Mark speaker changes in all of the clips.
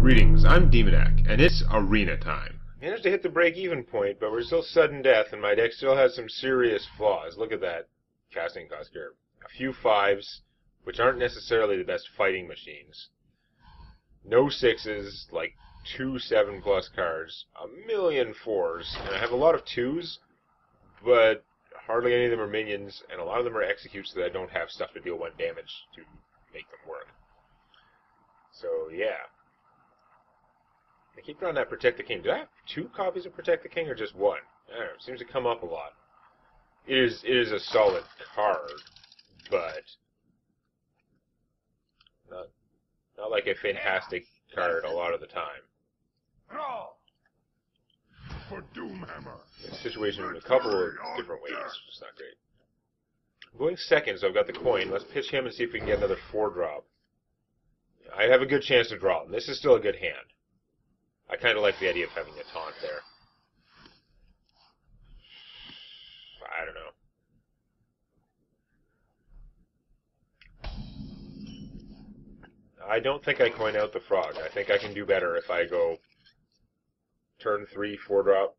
Speaker 1: Greetings, I'm Demonac, and it's arena time. Managed to hit the break-even point, but we're still sudden death, and my deck still has some serious flaws. Look at that casting cost here. A few 5s, which aren't necessarily the best fighting machines. No 6s, like 2 7+ cards, a million 4s, and I have a lot of 2s, but hardly any of them are minions, and a lot of them are executes that I don't have stuff to deal 1 damage to make them work. So, yeah. I keep drawing that Protect the King. Do I have 2 copies of Protect the King or just 1? I don't know. It seems to come up a lot. It is a solid card, but not like a fantastic card a lot of the time.
Speaker 2: For Doomhammer.
Speaker 1: It's situation in a couple of different ways, which is not great. I'm going second, so I've got the coin. Let's pitch him and see if we can get another 4-drop. I have a good chance to draw him. This is still a good hand. I kind of like the idea of having a taunt there. I don't know. I don't think I coin out the frog. I think I can do better if I go turn 3, 4-drop.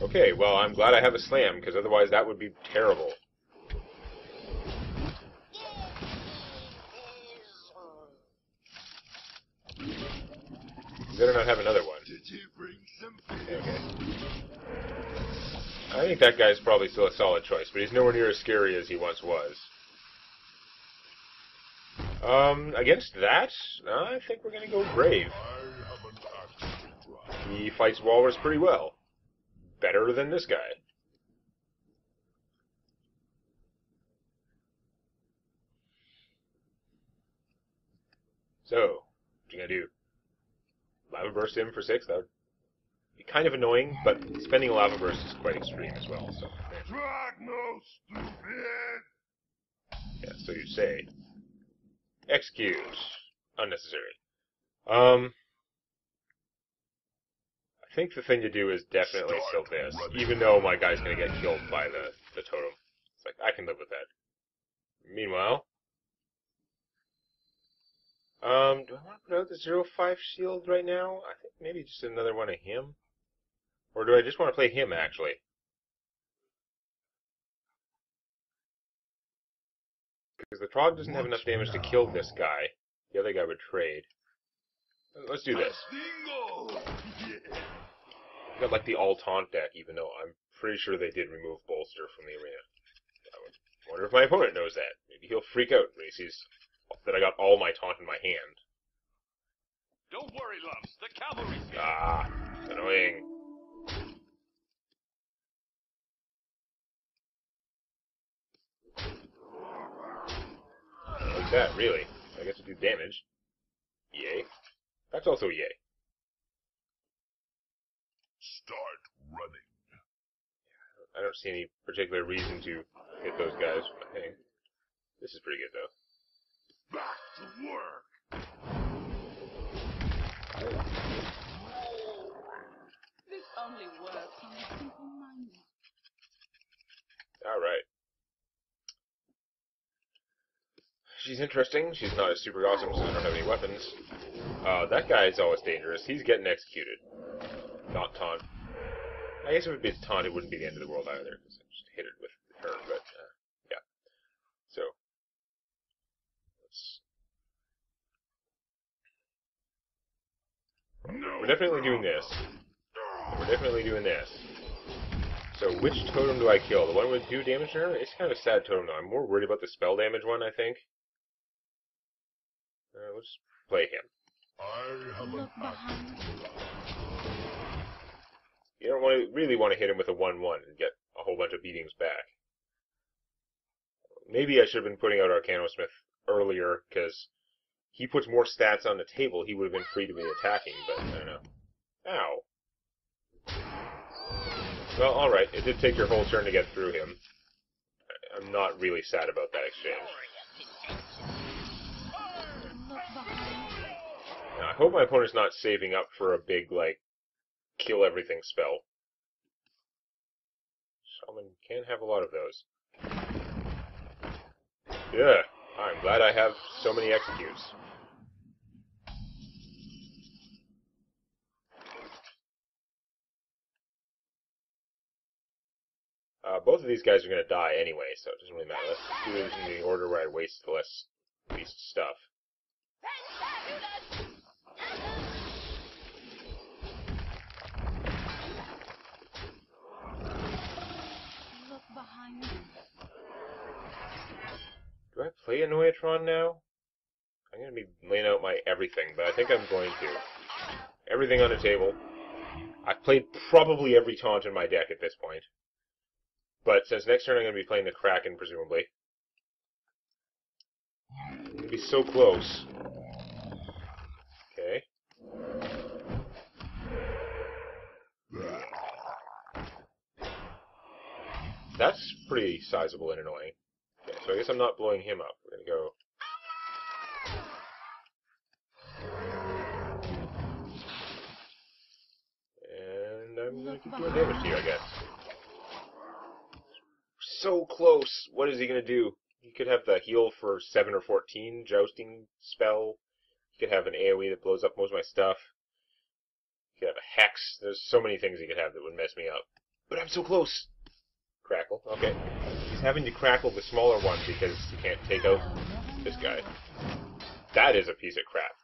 Speaker 1: Okay, well, I'm glad I have a slam, because otherwise that would be terrible. You better not have another one. Okay. I think that guy's probably still a solid choice, but he's nowhere near as scary as he once was. Against that, I think we're going to go Brave. He fights Walrus pretty well. Better than this guy. So, what you going to do? Lava Burst him for 6? That would be kind of annoying, but spending a Lava Burst is quite extreme as well. So, yeah, so you say. Execute. Unnecessary. I think the thing to do is definitely still this, even though my guy's going to get killed by the totem. It's like, I can live with that. Meanwhile, do I want to put out the 0-5 shield right now? I think maybe just another one of him. Or do I just want to play him, actually? Because the Trog doesn't have enough damage to kill this guy. The other guy would trade. Let's do this. Got like the all-taunt deck, even though I'm pretty sure they did remove Bolster from the arena. I wonder if my opponent knows that. Maybe he'll freak out when he sees that I got all my taunt in my hand.
Speaker 2: Don't worry, loves. The cavalry's here.
Speaker 1: Ah, annoying. Like that, really. I get to do damage. Yay. That's also yay.
Speaker 2: Start running.
Speaker 1: I don't see any particular reason to hit those guys with my thing. This is pretty good, though.
Speaker 2: Back to work.
Speaker 3: This only works on the simple-minded.
Speaker 1: Alright. She's interesting. She's not as super awesome, so I don't have any weapons. That guy is always dangerous. He's getting executed. Not taunt. I guess if it would be taunt, it wouldn't be the end of the world either, because I just hit it with her, but, yeah. So, let's... We're definitely doing this. We're definitely doing this. So, which totem do I kill? The one with 2 damage to her? It's kind of a sad totem, though. I'm more worried about the spell damage one, I think. Let's play him.
Speaker 3: Look behind.
Speaker 1: You don't really want to hit him with a 1-1 and get a whole bunch of beatings back. Maybe I should have been putting out Arcanosmith earlier, because he puts more stats on the table. He would have been free to be attacking, but I don't know. Ow. Well, alright. It did take your whole turn to get through him. I'm not really sad about that exchange. Now, I hope my opponent's not saving up for a big, like, kill everything spell. Shaman can have a lot of those. Yeah, I'm glad I have so many executes. Both of these guys are going to die anyway, so it doesn't really matter. Let's do it in the order where I waste the least stuff.
Speaker 3: Look behind you.
Speaker 1: Do I play Annoyatron now? I'm going to be laying out my everything, but I think I'm going to. Everything on the table. I've played probably every taunt in my deck at this point. But since next turn I'm going to be playing the Kraken, presumably. I'm going to be so close. Okay. That's pretty sizable and annoying. Okay, so I guess I'm not blowing him up. We're going to go... And I'm going to keep doing damage to you, I guess. So close! What is he going to do? He could have the heal for 7 or 14, jousting spell. He could have an AoE that blows up most of my stuff. He could have a hex. There's so many things he could have that would mess me up. But I'm so close! Crackle. Okay. He's having to crackle the smaller one because he can't take out this guy. That is a piece of crap.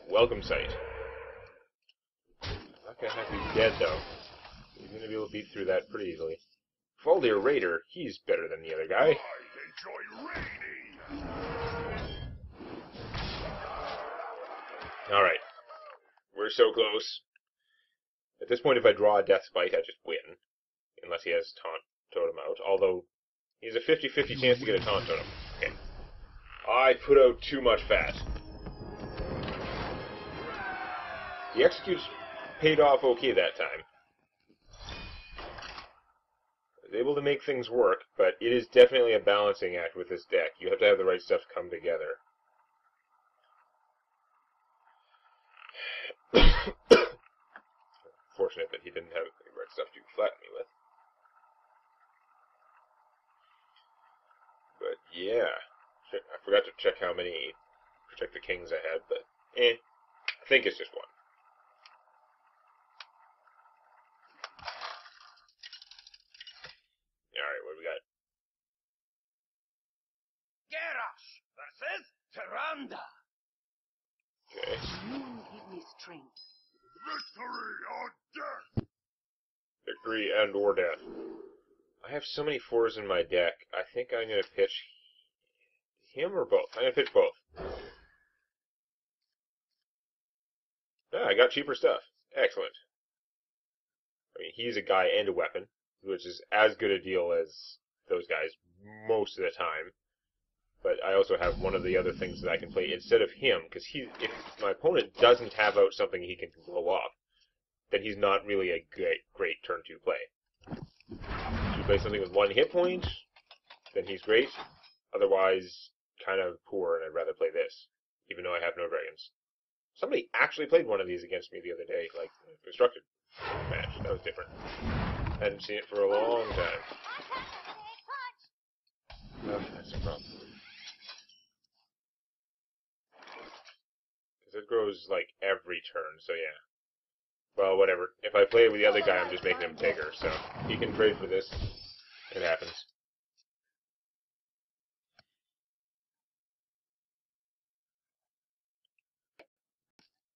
Speaker 1: Welcome sight. Not gonna have to be dead, though. He's gonna be able to beat through that pretty easily. Faldir Raider, he's better than the other guy.
Speaker 2: I enjoy raiding.
Speaker 1: Alright. We're so close. At this point, if I draw a Death Spite, I just win. Unless he has Taunt Totem out. Although, he's a 50-50 chance to get a Taunt Totem. Okay. I put out too much fat. The executes paid off okay that time. I was able to make things work, but it is definitely a balancing act with this deck. You have to have the right stuff come together. Fortunate that he didn't have the right stuff to flatten me with. But yeah, I forgot to check how many Protect the Kings I had, but I think it's just one. Alright, what do we got?
Speaker 2: Garrosh versus Tyrande.
Speaker 1: Okay.
Speaker 3: You give me strength.
Speaker 2: Victory or death.
Speaker 1: Victory and or death. I have so many 4s in my deck, I think I'm going to pitch him or both. I'm going to pitch both. Ah, I got cheaper stuff. Excellent. I mean, he's a guy and a weapon, which is as good a deal as those guys most of the time. But I also have one of the other things that I can play instead of him, because if my opponent doesn't have out something he can blow up, then he's not really a great turn 2 play. If you play something with 1 hit point, then he's great. Otherwise, kind of poor, and I'd rather play this, even though I have no dragons. Somebody actually played one of these against me the other day, like a constructed match. That was different. Hadn't seen it for a long time. Oh, that's a problem. Because it grows like every turn, so yeah. Well, whatever. If I play with the other guy, I'm just making him bigger, so he can trade for this. It happens.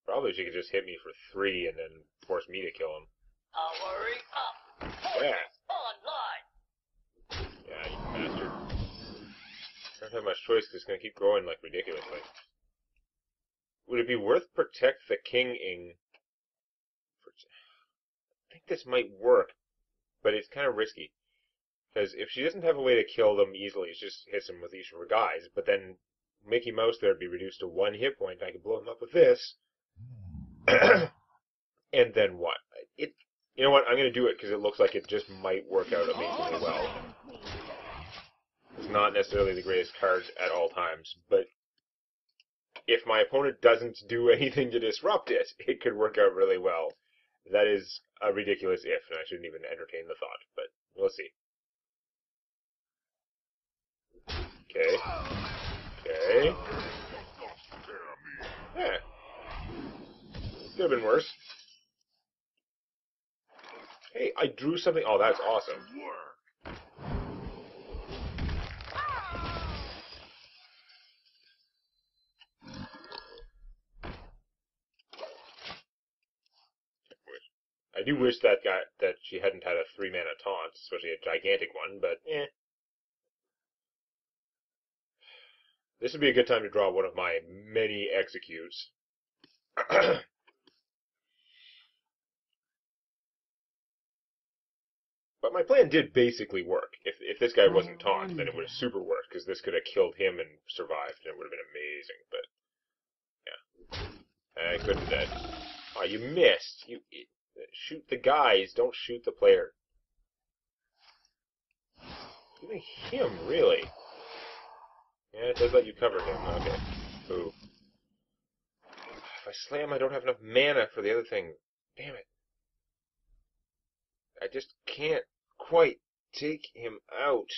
Speaker 1: Probably she could just hit me for 3 and then force me to kill him.
Speaker 2: Powering up.
Speaker 1: Yeah.
Speaker 2: Online.
Speaker 1: Yeah, you bastard. I don't have much choice because it's going to keep growing like ridiculously. Would it be worth Protect the King-ing? I think this might work, but it's kind of risky. Because if she doesn't have a way to kill them easily, she just hits them with each of her guys. But then Mickey Mouse there would be reduced to 1 hit point, and I could blow him up with this. And then what? You know what? I'm going to do it because it looks like it just might work out amazingly well. It's not necessarily the greatest card at all times, but if my opponent doesn't do anything to disrupt it, it could work out really well. That is a ridiculous if, and I shouldn't even entertain the thought, but we'll see. Okay. Okay. Yeah. Could have been worse. Hey, I drew something. Oh, that's awesome. I do wish that she hadn't had a 3-mana taunt, especially a gigantic one, but eh. This would be a good time to draw one of my many executes. But my plan did basically work. If this guy wasn't taunt, then it would have super worked, because this could have killed him and survived, and it would have been amazing, but yeah. I couldn't have died. Oh, you missed! Shoot the guys, don't shoot the player. Even him, really? Yeah, it does let you cover him. Okay. Ooh. If I slam, I don't have enough mana for the other thing. Damn it. I just can't quite take him out.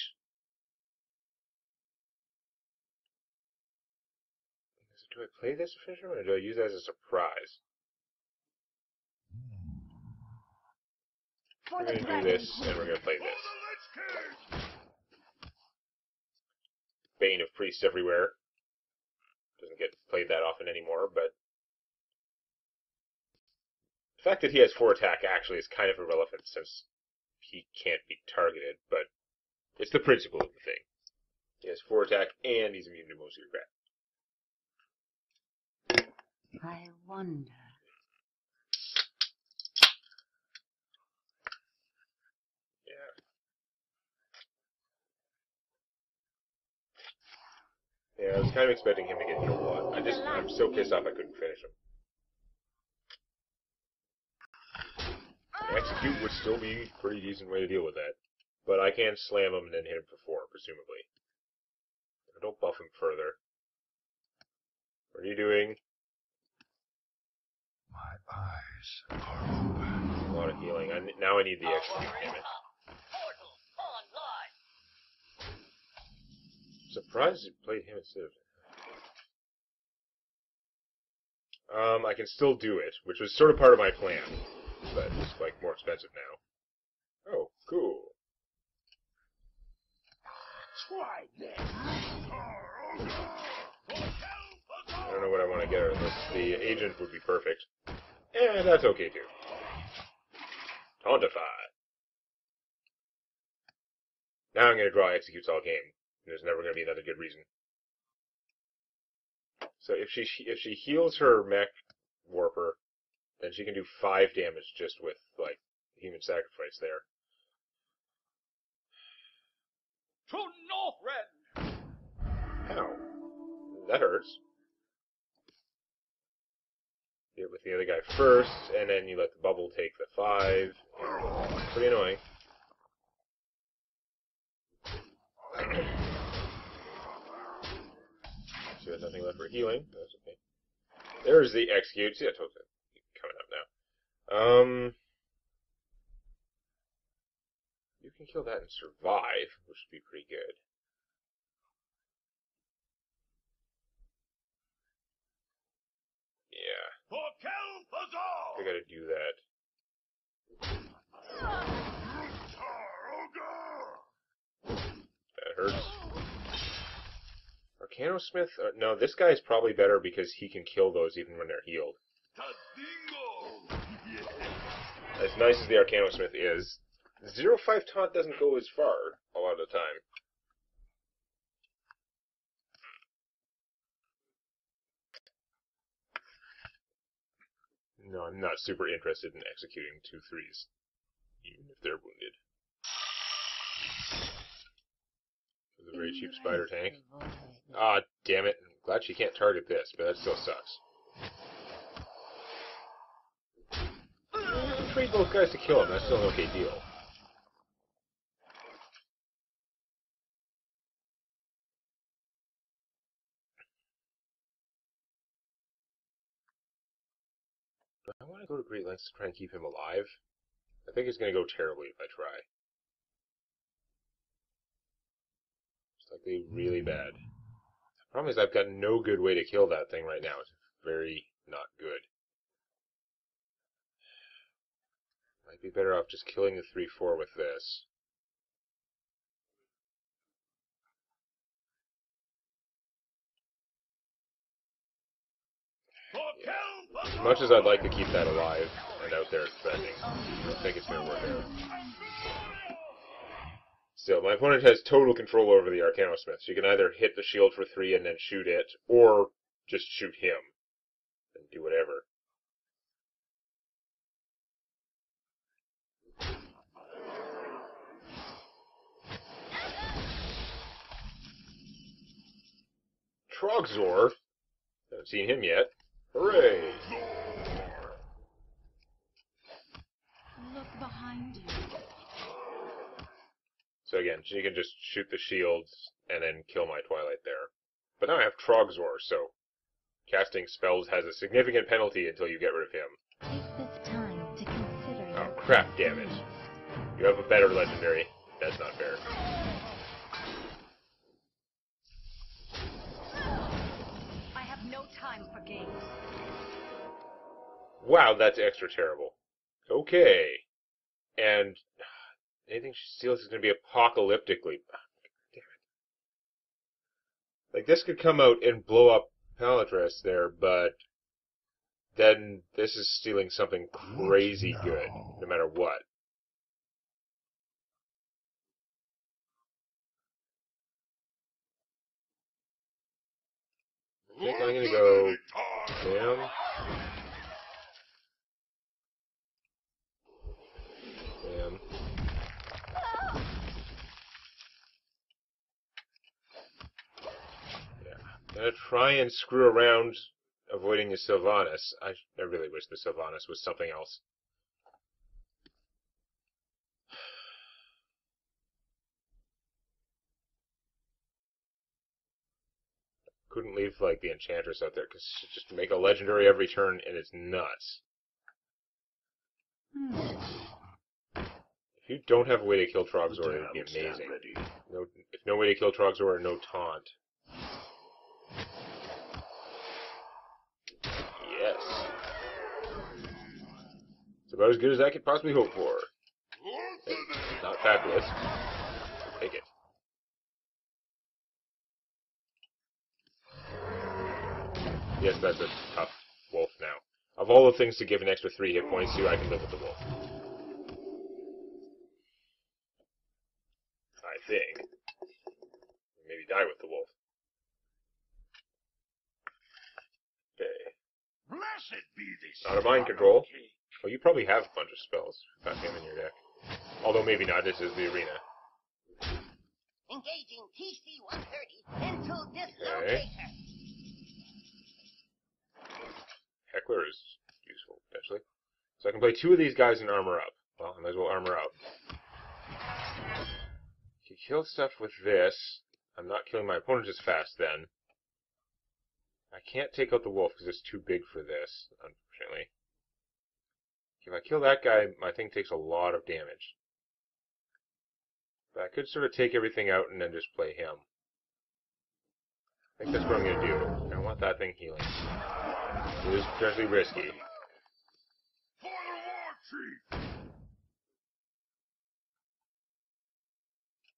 Speaker 1: Do I play this fisherman, or do I use that as a surprise? We're going to do this, and we're going to play this. Bane of Priests everywhere. Doesn't get played that often anymore, but the fact that he has 4 attack actually is kind of irrelevant since he can't be targeted, but it's the principle of the thing. He has 4 attack, and he's immune to most of your crap.
Speaker 3: I wonder. Yeah, I was kind of expecting him to get killed a lot. I'm so pissed off I couldn't finish him. Execute would still be a pretty decent way to deal with that. But I can slam him and then hit him for 4, presumably. Don't buff him further. What are you doing?
Speaker 2: My eyes are open.
Speaker 1: A lot of healing. Now I need the execute, damn it. Surprised you played him instead of... I can still do it, which was sort of part of my plan. But it's, like, more expensive now. Oh, cool.
Speaker 2: Try this.
Speaker 1: I don't know what I want to get out of this. The agent would be perfect. And that's okay, too. Tauntify. Now I'm going to draw executes all game. There's never going to be another good reason. So if she heals her mech warper, then she can do 5 damage just with, like, human sacrifice there.
Speaker 2: To Northrend.
Speaker 1: How? That hurts. Get with the other guy first, and then you let the bubble take the 5. Pretty annoying. She has nothing left for healing. That's okay. There's the execute. See, I told you. Coming up now. You can kill that and survive, which would be pretty good. Yeah. I gotta do that. That hurts. Arcanosmith? No, this guy's probably better because he can kill those even when they're healed. As nice as the Arcanosmith is, 0-5 taunt doesn't go as far a lot of the time. No, I'm not super interested in executing 2-3s, even if they're wounded. It's a very cheap spider tank. Ah, damn it. I'm glad she can't target this, but that still sucks. Trade both guys to kill him. That's still an okay deal. But I want to go to great lengths to try and keep him alive. I think it's going to go terribly if I try. Just like Really, really bad. The problem is I've got no good way to kill that thing right now. It's very not good. Might be better off just killing the 3/4 with this. As much as I'd like to keep that alive and out there defending, I don't think it's going to work out. Still, my opponent has total control over the Arcanosmith. So you can either hit the shield for 3 and then shoot it, or just shoot him and do whatever. Trogzor? Haven't seen him yet. Hooray!
Speaker 4: Look behind you.
Speaker 1: So again, you can just shoot the shields and then kill my Twilight there. But now I have Trogzor, so casting spells has a significant penalty until you get rid of him.
Speaker 4: Take this time to consider your
Speaker 1: Oh, crap, damn it. You have a better legendary. That's not fair.
Speaker 4: I have no time for games.
Speaker 1: Wow, that's extra terrible. Okay. And anything she steals is going to be apocalyptically. Damn it. Like, this could come out and blow up Palatress there, but then this is stealing something crazy good, no matter what. I think I'm going to go Bam. Bam. Yeah. I'm going to try and screw around avoiding the Sylvanas. I really wish the Sylvanas was something else. Couldn't leave, like, the Enchantress out there, because just make a legendary every turn, and it's nuts. If you don't have a way to kill Trogzor, it would be amazing. No, if no way to kill Trogzor, no taunt. Yes. It's about as good as I could possibly hope for. It's not fabulous. Take it. Yes, that's a tough wolf now. Of all the things to give an extra 3 hit points to, I can live with the wolf. I think. Maybe die with the wolf. Okay.
Speaker 2: Blessed be this.
Speaker 1: Out of mind control. Well, you probably have a bunch of spells. Got him in your deck. Although maybe not, this is the arena.
Speaker 5: Engaging TC-130 into dislocation.
Speaker 1: Heckler is useful, potentially. So I can play 2 of these guys and armor up. Well, I might as well armor up. If you kill stuff with this, I'm not killing my opponent as fast then. I can't take out the wolf because it's too big for this, unfortunately. If I kill that guy, my thing takes a lot of damage. But I could sort of take everything out and then just play him. I think that's what I'm going to do. I don't want that thing healing. It is potentially risky.
Speaker 2: For the war chief!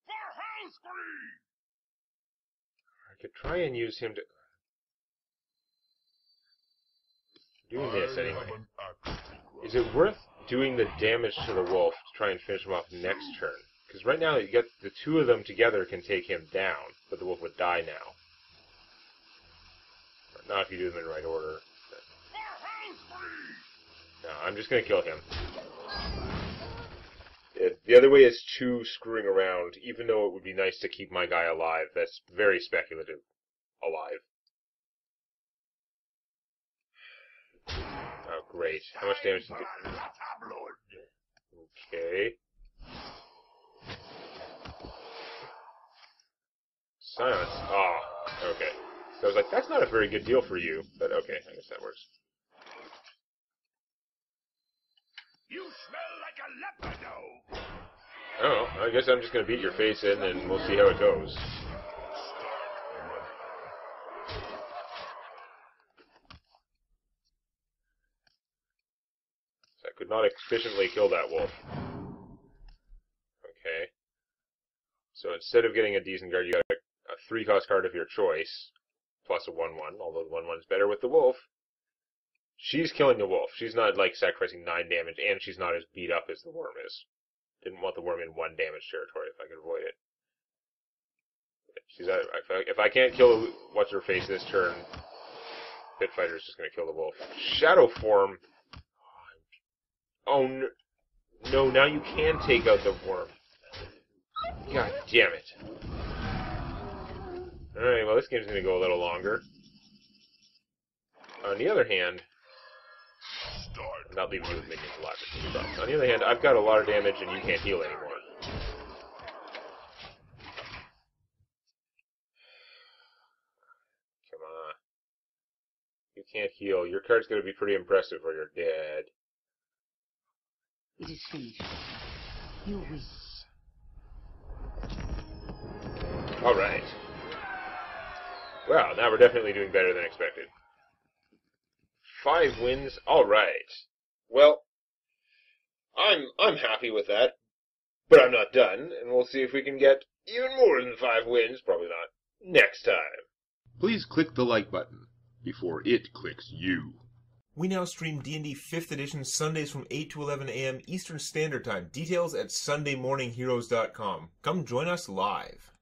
Speaker 2: For Hellscream!
Speaker 1: I could try and use him to... Doing this anyway. Is it worth doing the damage to the wolf to try and finish him off next turn? Because right now, you get the 2 of them together can take him down, but the wolf would die now. Not if you do them in the right order. No, I'm just going to kill him. The other way is 2 screwing around, even though it would be nice to keep my guy alive. That's very speculative. Alive. Oh, great. How much damage did you do? Okay. Silence. Ah, okay. So I was like, that's not a very good deal for you, but okay, I guess that works.
Speaker 2: You smell like a leopard.
Speaker 1: Oh, I guess I'm just going to beat your face in, and we'll see how it goes.
Speaker 3: not efficiently killed that wolf. Okay. So instead of getting a decent card, you got a 3-cost card of your choice, plus a 1/1, although the 1/1's better with the wolf. She's killing the wolf. She's not, like, sacrificing 9 damage, and she's not as beat up as the worm is. Didn't want the worm in 1 damage territory if I could avoid it. She's if I can't kill what's-her-face this turn, Pit Fighter's just going to kill the wolf. Shadow form. Oh, no, now you can take out the worm. God damn it. Alright, well, this game's going to go a little longer. On the other hand, I'm not leaving you with minions alive. On the other hand, I've got a lot of damage and you can't heal anymore. Come on. You can't heal. Your card's going to be pretty impressive or you're dead.
Speaker 6: It is finished. You win.
Speaker 3: Alright. Well, now we're definitely doing better than expected. 5 wins? Alright. Well, I'm happy with that. But I'm not done, and we'll see if we can get even more than 5 wins, probably not, next time.
Speaker 1: Please click the like button before it clicks you.
Speaker 7: We now stream D&D 5th edition Sundays from 8 to 11 a.m. Eastern Standard Time. Details at sundaymorningheroes.com. Come join us live.